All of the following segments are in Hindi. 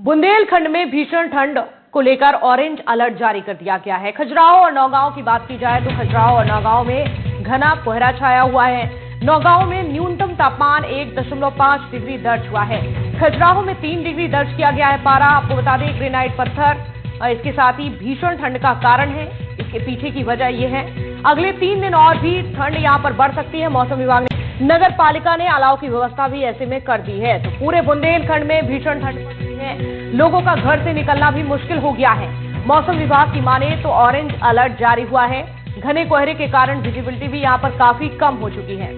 बुंदेलखंड में भीषण ठंड को लेकर ऑरेंज अलर्ट जारी कर दिया गया है। खजुराहो और नौगांव की बात की जाए तो खजुराहो और नौगांव में घना कोहरा छाया हुआ है। नौगांव में न्यूनतम तापमान 1.5 डिग्री दर्ज हुआ है। खजुराहो में 3 डिग्री दर्ज किया गया है पारा। आपको बता दें ग्रेनाइट पत्थर इसके साथ ही भीषण ठंड का कारण है। इसके पीछे की वजह यह है अगले 3 दिन और भी ठंड यहां पर बढ़ सकती है। मौसम विभाग ने नगर पालिका ने अलाव की व्यवस्था भी ऐसे में कर दी है। तो पूरे बुंदेलखंड में भीषण ठंड पड़ रही है। लोगों का घर से निकलना भी मुश्किल हो गया है। मौसम विभाग की माने तो ऑरेंज अलर्ट जारी हुआ है। घने कोहरे के कारण विजिबिलिटी भी यहां पर काफी कम हो चुकी है।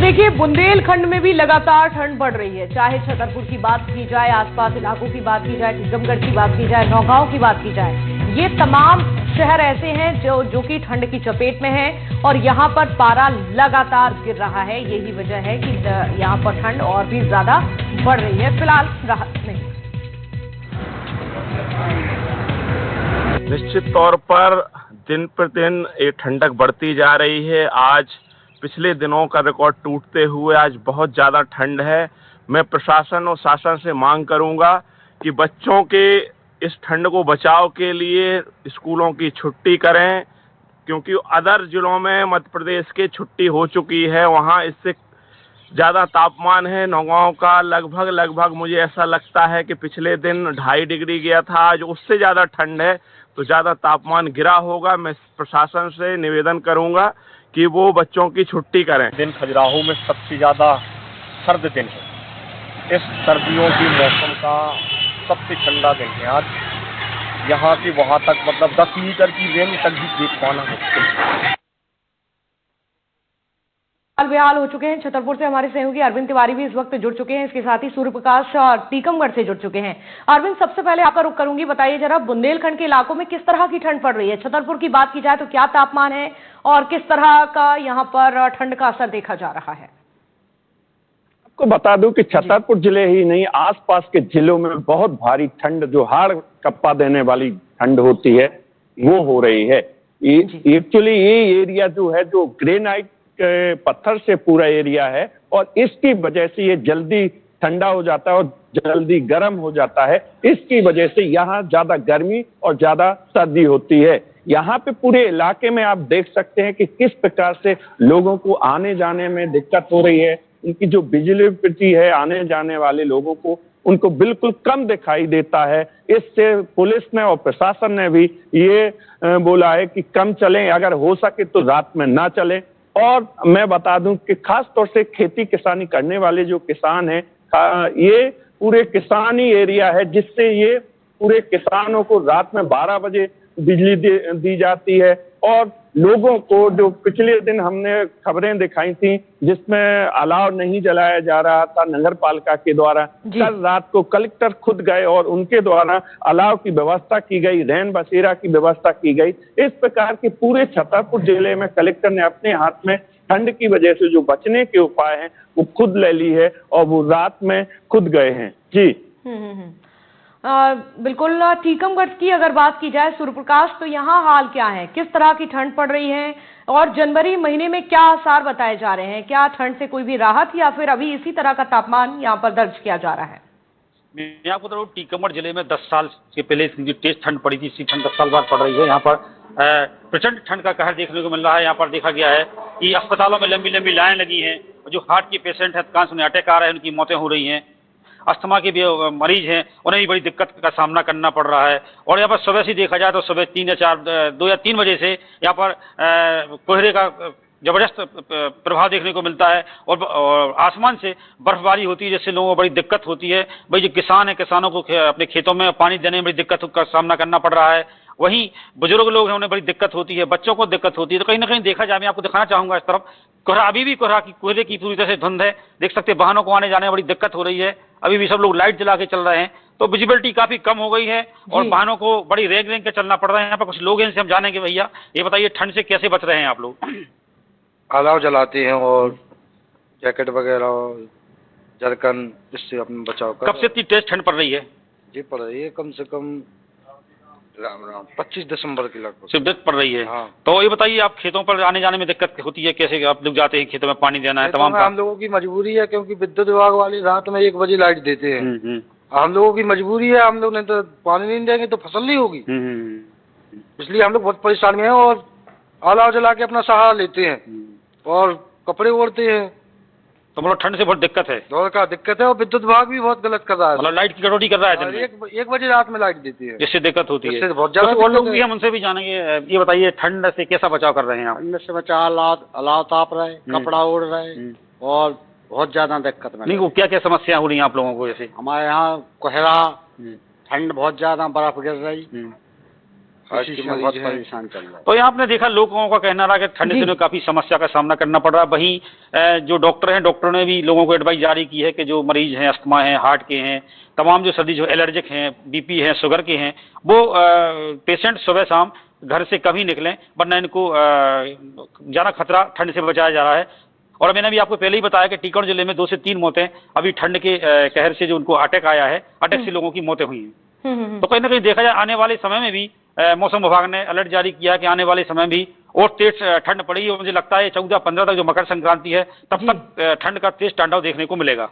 देखिए बुंदेलखंड में भी लगातार ठंड बढ़ रही है। चाहे छतरपुर की बात की जाए, आसपास इलाकों की बात की जाए, टीकमगढ़ की बात की जाए, नौगांव की बात की जाए, ये तमाम शहर ऐसे हैं जो कि ठंड की चपेट में हैं और यहां पर पारा लगातार गिर रहा है। यही वजह है कि यहां पर ठंड और भी ज्यादा बढ़ रही है। फिलहाल राहत नहीं। निश्चित तौर पर दिन प्रतिदिन ये ठंडक बढ़ती जा रही है। आज पिछले दिनों का रिकॉर्ड टूटते हुए आज बहुत ज़्यादा ठंड है। मैं प्रशासन और शासन से मांग करूंगा कि बच्चों के इस ठंड को बचाव के लिए स्कूलों की छुट्टी करें, क्योंकि अदर जिलों में मध्य प्रदेश के छुट्टी हो चुकी है। वहां इससे ज़्यादा तापमान है। नौगांव का लगभग मुझे ऐसा लगता है कि पिछले दिन 2.5 डिग्री गया था। आज उससे ज़्यादा ठंड है, तो ज़्यादा तापमान गिरा होगा। मैं प्रशासन से निवेदन करूंगा कि वो बच्चों की छुट्टी करें। दिन खजुराहो में सबसे ज़्यादा सर्द दिन है। इस सर्दियों की मौसम का सबसे ठंडा दिन है आज। यहाँ से वहाँ तक मतलब 10 मीटर की रेंज तक भी देख पाना मुश्किल है। हाल बेहाल हो चुके हैं। छतरपुर से हमारे सहयोगी अरविंद तिवारी भी इस वक्त जुड़ चुके हैं। इसके साथ ही सूर्य प्रकाश और टीकमगढ़ से जुड़ चुके हैं। अरविंद, सबसे पहले आपका रुख करूंगी, बताइए जरा बुंदेलखंड के इलाकों में किस तरह की ठंड पड़ रही है। छतरपुर की बात की जाए तो क्या तापमान है और किस तरह का यहाँ पर ठंड का असर देखा जा रहा है? आपको बता दूं कि छतरपुर जिले ही नहीं, आसपास के जिलों में बहुत भारी ठंड, जो हाड़ कप्पा देने वाली ठंड होती है, वो हो रही है। एक्चुअली ये एरिया जो है, जो ग्रेनाइट पत्थर से पूरा एरिया है और इसकी वजह से ये जल्दी ठंडा हो जाता है और जल्दी गर्म हो जाता है। इसकी वजह से यहाँ ज्यादा गर्मी और ज्यादा सर्दी होती है। यहाँ पे पूरे इलाके में आप देख सकते हैं कि किस प्रकार से लोगों को आने जाने में दिक्कत हो रही है। उनकी जो विजिबिलिटी है आने जाने वाले लोगों को, उनको बिल्कुल कम दिखाई देता है। इससे पुलिस ने और प्रशासन ने भी ये बोला है कि कम चलें, अगर हो सके तो रात में ना चलें। और मैं बता दूं कि खास तौर से खेती किसानी करने वाले जो किसान हैं, ये पूरे किसानी एरिया है, जिससे ये पूरे किसानों को रात में 12 बजे बिजली दी जाती है। और लोगों को, जो पिछले दिन हमने खबरें दिखाई थी जिसमें अलाव नहीं जलाया जा रहा था नगर पालिका के द्वारा, कल रात को कलेक्टर खुद गए और उनके द्वारा अलाव की व्यवस्था की गई, रैन बसेरा की व्यवस्था की गई। इस प्रकार के पूरे छतरपुर जिले में कलेक्टर ने अपने हाथ में ठंड की वजह से जो बचने के उपाय हैं वो खुद ले ली है और वो रात में खुद गए हैं। जी बिल्कुल। टीकमगढ़ की अगर बात की जाए सूर्य प्रकाश, तो यहाँ हाल क्या है, किस तरह की ठंड पड़ रही है और जनवरी महीने में क्या आसार बताए जा रहे हैं? क्या ठंड से कोई भी राहत या फिर अभी इसी तरह का तापमान यहाँ पर दर्ज किया जा रहा है? मैं आपको बता रहा हूँ, टीकमगढ़ जिले में 10 साल के पहले जो तेज ठंड पड़ी थी, इसी ठंड 10 साल बाद पड़ रही है। यहाँ पर प्रचंड ठंड का कहर देखने को मिल रहा है। यहाँ पर देखा गया है कि अस्पतालों में लंबी लंबी लाइन लगी है। जो हार्ट के पेशेंट हैं, कान सुनने अटैक आ रहे हैं, उनकी मौतें हो रही हैं। अस्थमा के भी मरीज हैं, उन्हें भी बड़ी दिक्कत का सामना करना पड़ रहा है। और यहाँ पर सुबह से देखा जाए तो सुबह 2 या 3 बजे से यहाँ पर कोहरे का जबरदस्त प्रभाव देखने को मिलता है और आसमान से बर्फबारी होती है, जिससे लोगों को बड़ी दिक्कत होती है। भाई जो किसान है, किसानों को अपने खेतों में पानी देने में बड़ी दिक्कत का सामना करना पड़ रहा है। वहीं बुजुर्ग लोग हैं, उन्हें बड़ी दिक्कत होती है, बच्चों को दिक्कत होती है। तो कहीं ना कहीं देखा जाए, मैं आपको दिखाना चाहूंगा इस तरफ कोहरा, अभी भी कोहरे की पूरी तरह से धुंध है। देख सकते हैं वाहनों को आने जाने में बड़ी दिक्कत हो रही है। अभी भी सब लोग लाइट जला के चल रहे हैं, तो विजिबिलिटी काफी कम हो गई है और वाहनों को बड़ी रेंग रेंग के चलना पड़ रहा है। यहाँ पर कुछ लोग हैं, इनसे हम जानेंगे। भैया ये बताइए, ठंड से कैसे बच रहे हैं आप लोग? अलाव जलाते हैं और जैकेट वगैरह और जरकन, इससे अपने बचाव कर। कब से इतनी तेज ठंड पड़ रही है? जी पड़ रही है, कम से कम राम राम 25 दिसंबर की लगभग शिद्दत पड़ रही है। हाँ। तो ये बताइए, आप खेतों पर आने जाने में दिक्कत होती है कैसे? आप लोग जाते हैं खेतों में, पानी देना है, तमाम हम लोगों की मजबूरी है, क्योंकि विद्युत विभाग वाले रात में 1 बजे लाइट देते हैं। हम लोगों की मजबूरी है, हम लोग नहीं तो पानी नहीं देंगे तो फसल नहीं होगी। इसलिए हम लोग बहुत परेशान में हैं और अलाव जला के अपना सहारा लेते हैं और कपड़े ओढ़ते हैं। तो मतलब ठंड से बहुत दिक्कत है। दौड़ का दिक्कत है और विद्युत विभाग भी बहुत गलत कर रहा है। मतलब लाइट की कटौती कर रहा है दिन में। 1 बजे रात में लाइट देती है, जिससे दिक्कत होती है। इससे बहुत ज्यादा और लोग भी हम उनसे भी जानेंगे। ये बताइए, ठंड से कैसा बचाव कर रहे हैं आप? ठंड से बचा, अलाव ताप रहे, कपड़ा ओढ़ रहे और बहुत ज्यादा दिक्कत में। नहीं, वो क्या क्या समस्या हो रही है आप लोगों को? जैसे हमारे यहाँ कोहरा, ठंड बहुत ज्यादा, बर्फ गिर रही, इसी से बहुत परेशान चल रहा है। तो यहाँ आपने देखा, लोगों का कहना रहा कि ठंड से काफी समस्या का सामना करना पड़ रहा है। वहीं जो डॉक्टर हैं, डॉक्टरों ने भी लोगों को एडवाइस जारी की है कि जो मरीज हैं, अस्थमा हैं, हार्ट के हैं, तमाम जो सर्दी जो एलर्जिक हैं, बीपी हैं, शुगर के हैं, वो पेशेंट सुबह शाम घर से कभी निकलें, वरना इनको ज्यादा खतरा ठंड से बचाया जा रहा है। और मैंने भी आपको पहले ही बताया कि टीकमगढ़ जिले में 2 से 3 मौतें अभी ठंड के कहर से जो उनको अटैक आया है, अटैक से लोगों की मौतें हुई हैं। तो कहीं ना कहीं देखा जाए, आने वाले समय में भी मौसम विभाग ने अलर्ट जारी किया है कि आने वाले समय भी और तेज ठंड पड़ेगी। और मुझे लगता है 14-15 तक जो मकर संक्रांति है, तब तक ठंड का तेज तांडव देखने को मिलेगा।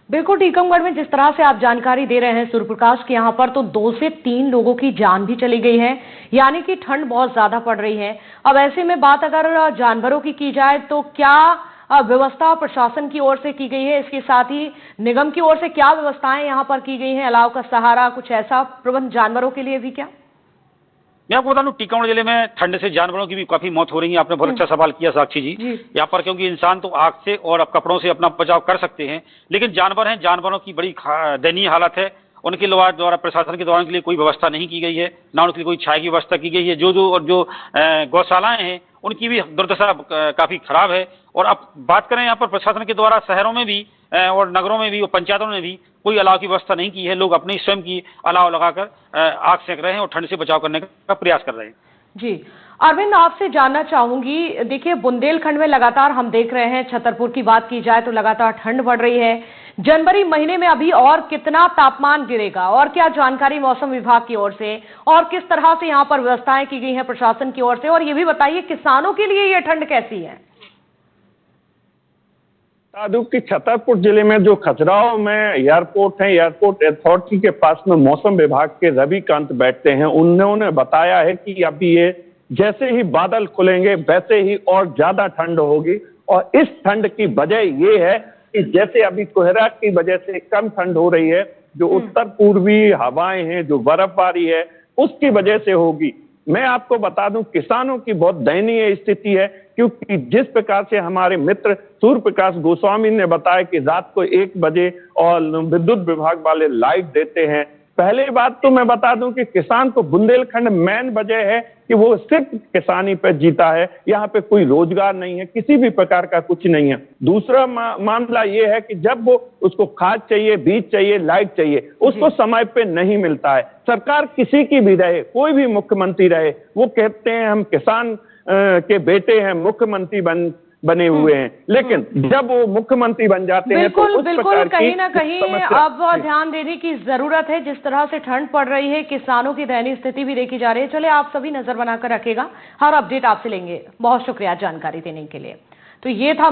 बिल्कुल, टीकमगढ़ में जिस तरह से आप जानकारी दे रहे हैं सूर्यप्रकाश की, यहाँ पर तो 2 से 3 लोगों की जान भी चली गई है, यानी कि ठंड बहुत ज्यादा पड़ रही है। अब ऐसे में बात अगर जानवरों की जाए तो क्या व्यवस्था प्रशासन की ओर से की गई है? इसके साथ ही निगम की ओर से क्या व्यवस्थाएं यहाँ पर की गई हैं? अलाव का सहारा, कुछ ऐसा प्रबंध जानवरों के लिए भी क्या? मैं आपको बता दूं, टीकमगढ़ जिले में ठंड से जानवरों की भी काफी मौत हो रही है। आपने बहुत अच्छा सवाल किया साक्षी जी। यहाँ पर क्योंकि इंसान तो आग से और कपड़ों से अपना बचाव कर सकते हैं, लेकिन जानवर हैं, जानवरों की बड़ी दयनीय हालत है। उनके द्वारा प्रशासन के द्वारा उनके लिए कोई व्यवस्था नहीं की गई है, ना उनके लिए कोई छाया की व्यवस्था की गई है। जो गौशालाएं हैं, उनकी भी दुर्दशा काफी खराब है। और अब बात करें यहाँ पर प्रशासन के द्वारा शहरों में भी और नगरों में भी और पंचायतों ने भी कोई अलाव की व्यवस्था नहीं की है। लोग अपनी स्वयं की अलाव लगाकर आग सेक रहे हैं और ठंड से बचाव करने का प्रयास कर रहे हैं। जी अरविंद, आपसे जानना चाहूंगी, देखिए बुंदेलखंड में लगातार हम देख रहे हैं, छतरपुर की बात की जाए तो लगातार ठंड बढ़ रही है। जनवरी महीने में अभी और कितना तापमान गिरेगा और क्या जानकारी मौसम विभाग की ओर से, और किस तरह से यहाँ पर व्यवस्थाएं की गई हैं प्रशासन की ओर से? और ये भी बताइए, किसानों के लिए ये ठंड कैसी है? कि छतरपुर जिले में जो खजुराहो में एयरपोर्ट है, एयरपोर्ट अथॉरिटी के पास में मौसम विभाग के रविकांत बैठते हैं। उन्होंने बताया है कि अभी ये जैसे ही बादल खुलेंगे वैसे ही और ज्यादा ठंड होगी। और इस ठंड की वजह ये है कि जैसे अभी कोहरा की वजह से कम ठंड हो रही है, जो उत्तर पूर्वी हवाएं हैं, जो बर्फबारी है, उसकी वजह से होगी। मैं आपको बता दूं, किसानों की बहुत दयनीय स्थिति है, क्योंकि जिस प्रकार से हमारे मित्र सूर्यप्रकाश गोस्वामी ने बताया कि रात को 1 बजे और विद्युत विभाग वाले लाइट देते हैं। पहले बात तो मैं बता दूं कि किसान तो बुंदेलखंड मेन वजह है कि वो सिर्फ किसानी पर जीता है। यहाँ पे कोई रोजगार नहीं है, किसी भी प्रकार का कुछ नहीं है। दूसरा मामला ये है कि जब वो उसको खाद चाहिए, बीज चाहिए, लाइट चाहिए, उसको समय पे नहीं मिलता है। सरकार किसी की भी रहे, कोई भी मुख्यमंत्री रहे, वो कहते हैं हम किसान के बेटे हैं, मुख्यमंत्री बने हुए हैं, लेकिन जब वो मुख्यमंत्री बन जाते हैं तो उस बिल्कुल कहीं ना कहीं अब ध्यान देने की जरूरत है। जिस तरह से ठंड पड़ रही है, किसानों की दयनीय स्थिति भी देखी जा रही है। चले, आप सभी नजर बनाकर रखेगा, हर अपडेट आपसे लेंगे। बहुत शुक्रिया जानकारी देने के लिए। तो ये था